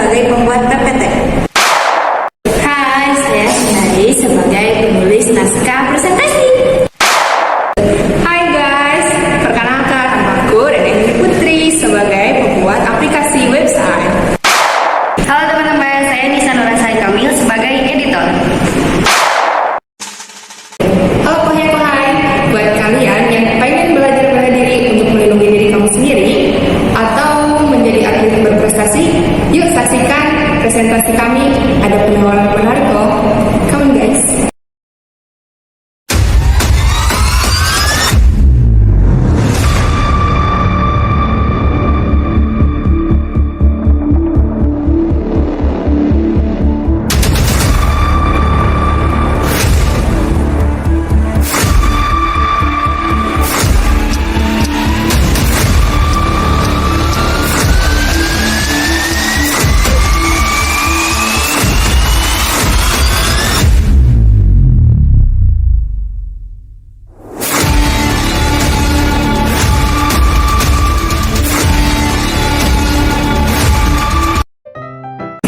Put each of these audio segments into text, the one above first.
sebagai pembuat PPT. Hai, saya Sunari sebagai penulis naskah presentasi. Hai guys, perkenalkan namaku Reni Putri sebagai pembuat aplikasi website. Halo teman-teman, saya Nisa Nurasai Kamil sebagai editor. Halo kohai, buat kalian yang pengen belajar bela diri untuk melindungi diri kamu sendiri atau menjadi atlet berprestasi, yuk saksikan presentasi kami. Ada penawaran menarik loh. Come on guys.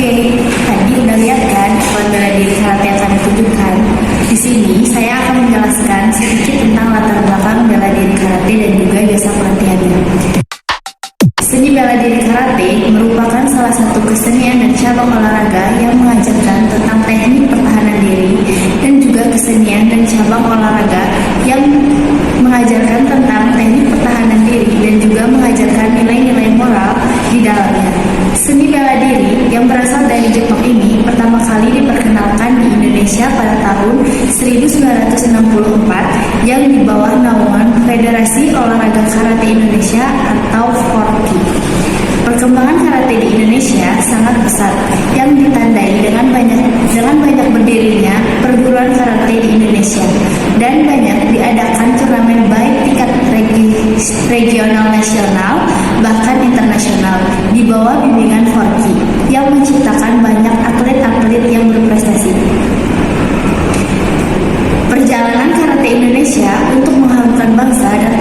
Tadi udah lihat kan buat bela diri karate yang kami tunjukkan. Di sini saya akan menjelaskan sedikit tentang latar belakang bela diri karate dan juga jasa pelatihannya. Seni bela diri karate merupakan salah satu kesenian dan cabang olahraga yang mengajarkan tentang teknik pertahanan diri dan juga kesenian dan cabang olahraga yang mengajarkan tentang teknik pertahanan diri dan juga mengajarkan nilai-nilai moral di dalamnya. Seni bela diri yang berasal dari Jepang ini pertama kali diperkenalkan di Indonesia pada tahun 1964 yang di bawah naungan Federasi Olahraga Karate Indonesia atau FORKI. Perkembangan karate di Indonesia sangat pesat yang ditandai dengan banyak berdirinya perguruan karate di Indonesia dan banyak diadakan turnamen baik tingkat regional, nasional, bahkan internasional di bawah bimbingan FORKI yang menciptakan banyak atlet-atlet yang berprestasi. Perjalanan karate Indonesia untuk mengharumkan bangsa dan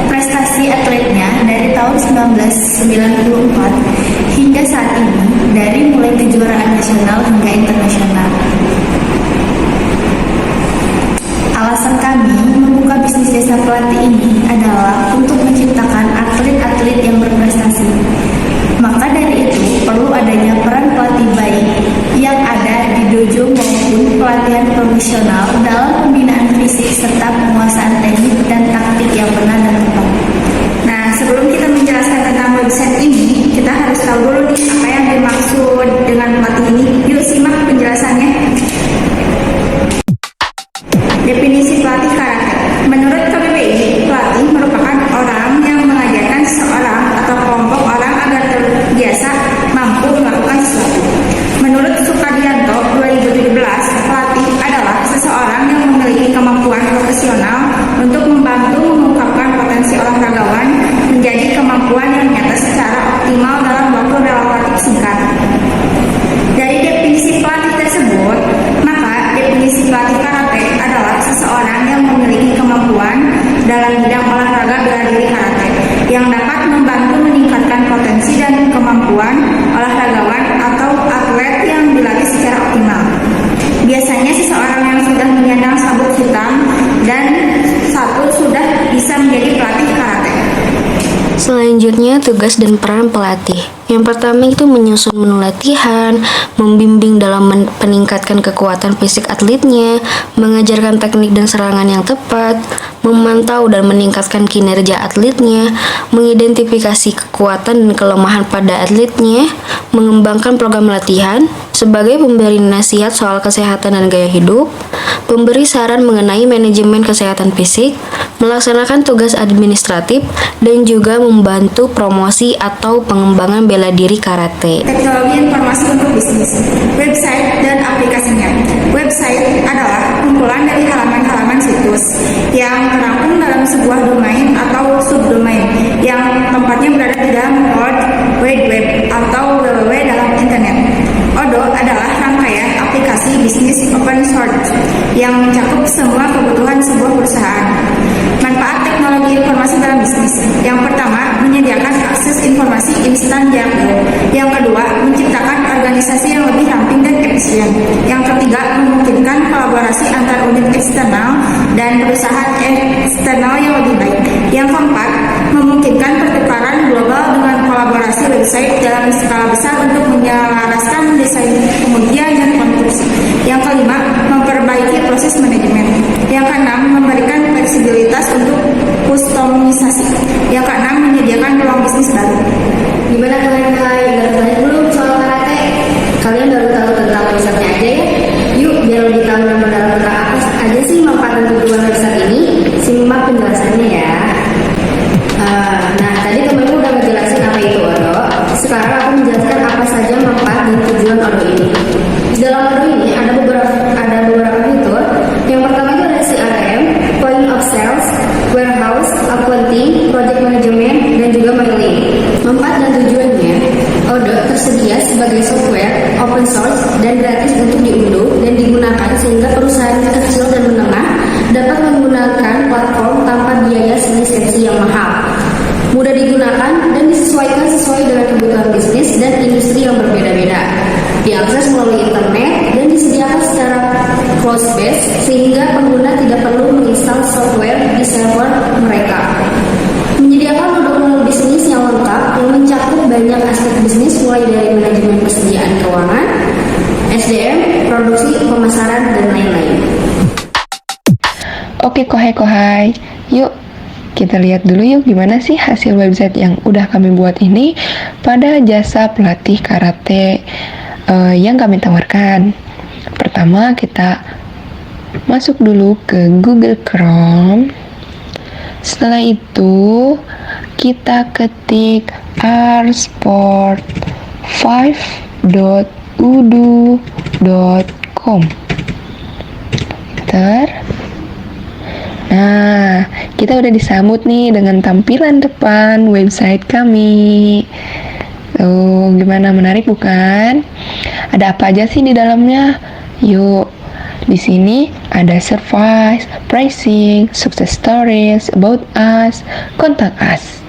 prestasi atletnya dari tahun 1994 hingga saat ini, dari mulai kejuaraan nasional hingga internasional. Alasan kami membuka bisnis jasa pelatih ini adalah untuk menciptakan atlet-atlet yang berprestasi. Maka dari itu perlu adanya peran pelatih baik yang ada di dojo maupun pelatihan profesional dalam pembinaan fisik serta penguasaan teknik dan taktik yang benar dan tepat. Nah, sebelum kita menjelaskan tentang website ini, kita harus tahu dulu nih apa yang dimaksud dengan pelatih ini. Yuk simak penjelasannya. Definisi pelatih karate. Menurut KBBI, pelatih merupakan orang yang mengajarkan seseorang atau kelompok orang agar terbiasa mampu melakukan sesuatu. Menurut Sukadianto 2017, pelatih adalah seseorang yang memiliki kemampuan profesional untuk membantu mengungkapkan potensi olahragawan menjadi kemampuan yang nyata secara optimal dalam waktu relatif singkat. Dari definisi pelatih tersebut, maka definisi pelatih karate adalah seseorang yang memiliki kemampuan dalam bidang olahraga bela diri karate yang dapat membantu meningkatkan potensi dan kemampuan olahragawan atau atlet yang dilatih secara optimal. Biasanya seseorang yang sudah menyandang sabuk hitam dan satu sudah bisa menjadi pelatih karate. Selanjutnya, tugas dan peran pelatih. Yang pertama itu menyusun menu latihan, membimbing dalam meningkatkan kekuatan fisik atletnya, mengajarkan teknik dan serangan yang tepat, memantau dan meningkatkan kinerja atletnya, mengidentifikasi kekuatan dan kelemahan pada atletnya, mengembangkan program latihan, sebagai pemberi nasihat soal kesehatan dan gaya hidup, pemberi saran mengenai manajemen kesehatan fisik, melaksanakan tugas administratif, dan juga membantu promosi atau pengembangan bela diri karate. Teknologi informasi untuk bisnis, website dan aplikasinya. Website adalah kumpulan dari halaman-halaman situs yang terangkum dalam sebuah domain atau subdomain yang tempatnya berada di dalam World Wide Web atau www dalam internet. Odoo adalah rangkaian aplikasi bisnis open source yang mencakup semua kebutuhan sebuah perusahaan. Manfaat teknologi informasi dalam bisnis. Yang pertama, menyediakan akses informasi instan jarak jauh. Yang kedua, menciptakan rekening eksternal dan perusahaan eksternal yang lebih baik. Yang keempat, memungkinkan pertukaran global dengan kolaborasi website dalam skala besar untuk menyelaraskan desain pengujian dan konstruksi. Yang kelima, memperbaiki proses manajemen. Yang keenam, memberikan fleksibilitas untuk kustomisasi. Yang keenam, menyediakan peluang bisnis baru. Gimana kalian udah tanya belum soal karate? Kalian baru tahu tentang websitenya aja ya? Yuk, biar lebih tahu dan mendalam tentang apa aja sih manfaat dan tujuan website ini, simak penjelasannya ya. Nah, tadi temenku udah ngejelasin apa itu Odo. Sekarang aku menjelaskan apa saja manfaat dan tujuan Odo ini. Di dalam Odo ini ada beberapa fitur. Yang pertama itu ada CRM, point of sales, warehouse, accounting, project management, dan juga mailing. Manfaat dan tujuannya, Odo tersedia sebagai software open source dan gratis untuk diunduh dan digunakan sehingga perusahaan kecil dan menengah dapat menggunakan platform tanpa biaya lisensi yang mahal. Mudah digunakan dan disesuaikan sesuai dengan kebutuhan bisnis dan industri yang berbeda-beda. Diakses melalui internet dan disediakan secara cloud-based sehingga pengguna tidak perlu menginstal software di server mereka. Menyediakan modul bisnis yang lengkap yang mencakup banyak aspek bisnis mulai dari manajemen persediaan keuangan, SDM, produksi, pemasaran, dan lain-lain. Oke kohai, yuk kita lihat dulu yuk gimana sih hasil website yang udah kami buat ini pada jasa pelatih karate yang kami tawarkan. Pertama kita masuk dulu ke Google Chrome. Setelah itu kita ketik rsport5.udu.com. Nah, kita udah disambut nih dengan tampilan depan website kami. Tuh, gimana, menarik bukan? Ada apa aja sih di dalamnya? Yuk, di sini ada service, pricing, success stories, about us, contact us.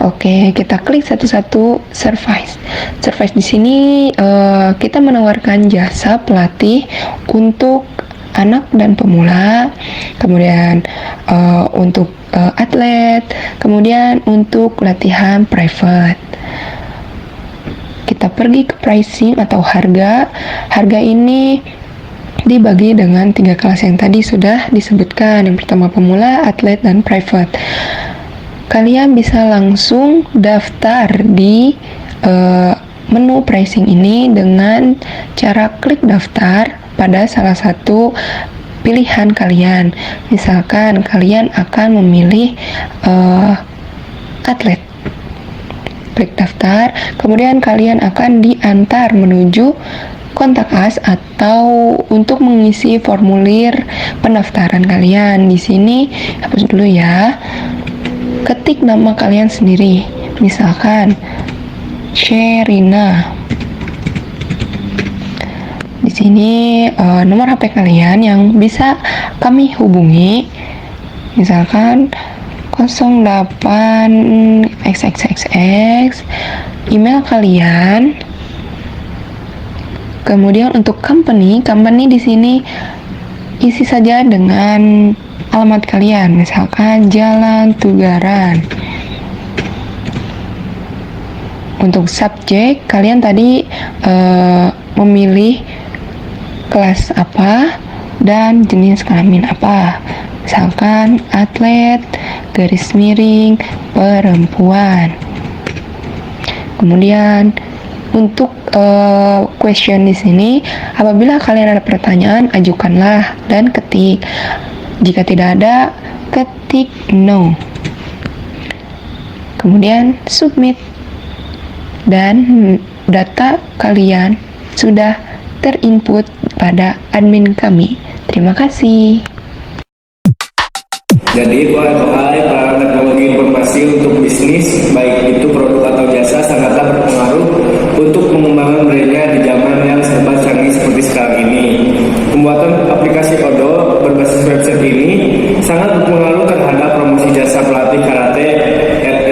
Oke, kita klik satu-satu service. Service di sini kita menawarkan jasa pelatih untuk anak dan pemula, kemudian untuk atlet, kemudian untuk latihan private. Kita pergi ke pricing atau harga. Harga ini dibagi dengan 3 kelas yang tadi sudah disebutkan. Yang pertama pemula, atlet, dan private. Kalian bisa langsung daftar di menu pricing ini dengan cara klik daftar pada salah satu pilihan kalian. Misalkan kalian akan memilih atlet. Klik daftar, kemudian kalian akan diantar menuju kontak us atau untuk mengisi formulir pendaftaran kalian. Di sini hapus dulu ya. Ketik nama kalian sendiri. Misalkan Sherina. Di sini nomor HP kalian yang bisa kami hubungi, misalkan 08xxxx, email kalian. Kemudian untuk company di sini isi saja dengan alamat kalian, misalkan Jalan Tugaran. Untuk subjek, kalian tadi memilih kelas apa dan jenis kelamin apa, misalkan atlet garis miring perempuan. Kemudian untuk question di sini, apabila kalian ada pertanyaan, ajukanlah dan ketik. Jika tidak ada, ketik no. Kemudian submit. Dan data kalian sudah terinput pada admin kami. Terima kasih. Jadi kohai para teknologi informasi untuk bisnis, baik itu produk atau jasa, sangatlah berpengaruh untuk mengembangkan brandnya di zaman yang serba canggih seperti sekarang ini. Pembuatan aplikasi Odo berbasis website ini sangat berpengaruh terhadap promosi jasa pelatih karate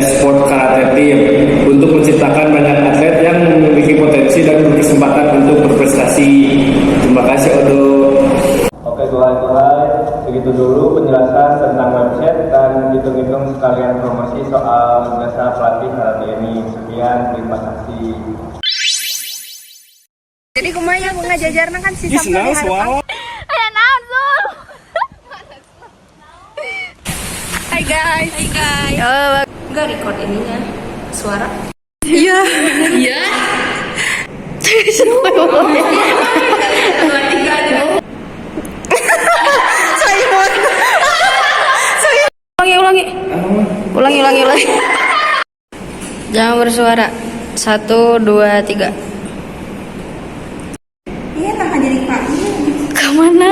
Sport Karate Team untuk menciptakan banyak atlet yang memiliki potensi dan berkesempatan untuk berprestasi. Terima kasih Odo. Oke, kohai Jadi kumanya bunga jajarna kan si Ih, Samsul senang di harapan. soal. Hai guys. Enggak record ininya suara. Ulangi. Jangan bersuara. 1, 2, 3. Iya nah jadi Pak. Kemana?